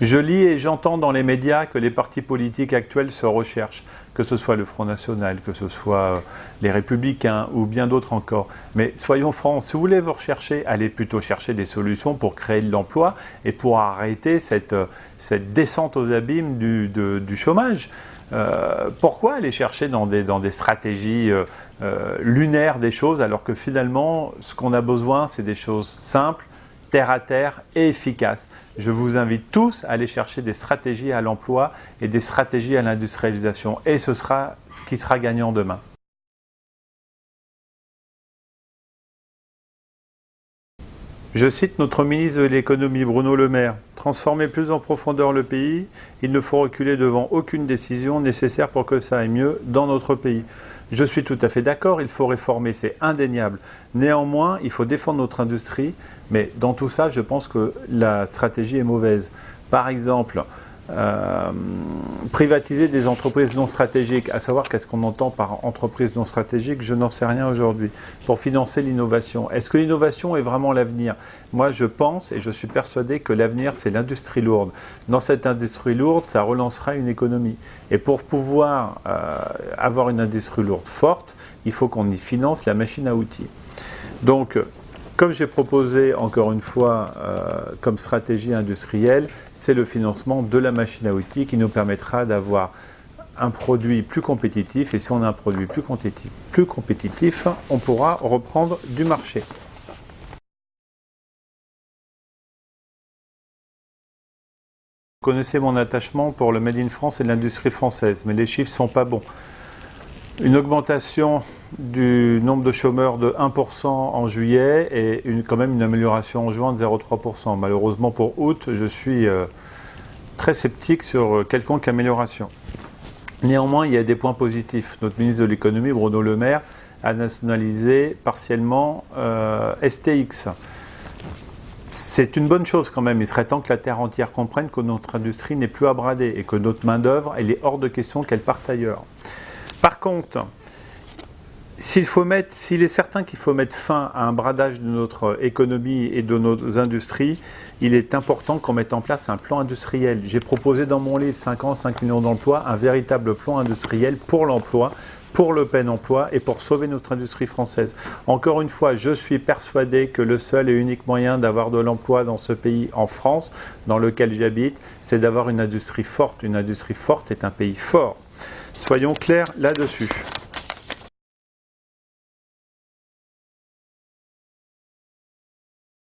Je lis et j'entends dans les médias que les partis politiques actuels se recherchent, que ce soit le Front National, que ce soit les Républicains ou bien d'autres encore. Mais soyons francs, si vous voulez vous rechercher, allez plutôt chercher des solutions pour créer de l'emploi et pour arrêter cette descente aux abîmes du chômage. Pourquoi aller chercher dans des stratégies lunaires des choses alors que finalement, ce qu'on a besoin, c'est des choses simples, terre à terre et efficace. Je vous invite tous à aller chercher des stratégies à l'emploi et des stratégies à l'industrialisation. Et ce sera ce qui sera gagnant demain. Je cite notre ministre de l'économie, Bruno Le Maire. Transformer plus en profondeur le pays, il ne faut reculer devant aucune décision nécessaire pour que ça aille mieux dans notre pays. Je suis tout à fait d'accord, il faut réformer, c'est indéniable. Néanmoins, il faut défendre notre industrie, mais dans tout ça, je pense que la stratégie est mauvaise. Par exemple, privatiser des entreprises non stratégiques, à savoir qu'est-ce qu'on entend par entreprise non stratégique, je n'en sais rien aujourd'hui, pour financer l'innovation. Est-ce que l'innovation est vraiment l'avenir? Moi je pense et je suis persuadé que l'avenir c'est l'industrie lourde. Dans cette industrie lourde, ça relancera une économie. Et pour pouvoir avoir une industrie lourde forte, il faut qu'on y finance la machine à outils. Donc, comme j'ai proposé, encore une fois, comme stratégie industrielle, c'est le financement de la machine à outils qui nous permettra d'avoir un produit plus compétitif. Et si on a un produit plus compétitif, on pourra reprendre du marché. Vous connaissez mon attachement pour le Made in France et l'industrie française, mais les chiffres ne sont pas bons. Une augmentation du nombre de chômeurs de 1% en juillet et quand même une amélioration en juin de 0,3%. Malheureusement pour août, je suis très sceptique sur quelconque amélioration. Néanmoins, il y a des points positifs. Notre ministre de l'économie, Bruno Le Maire, a nationalisé partiellement STX. C'est une bonne chose quand même. Il serait temps que la terre entière comprenne que notre industrie n'est plus à brader et que notre main-d'œuvre, il est hors de question qu'elle parte ailleurs. Par contre, s'il est certain qu'il faut mettre fin à un bradage de notre économie et de nos industries, il est important qu'on mette en place un plan industriel. J'ai proposé dans mon livre 5 ans, 5 millions d'emplois, un véritable plan industriel pour l'emploi, pour le plein emploi et pour sauver notre industrie française. Encore une fois, je suis persuadé que le seul et unique moyen d'avoir de l'emploi dans ce pays, en France, dans lequel j'habite, c'est d'avoir une industrie forte. Une industrie forte est un pays fort. Soyons clairs là-dessus.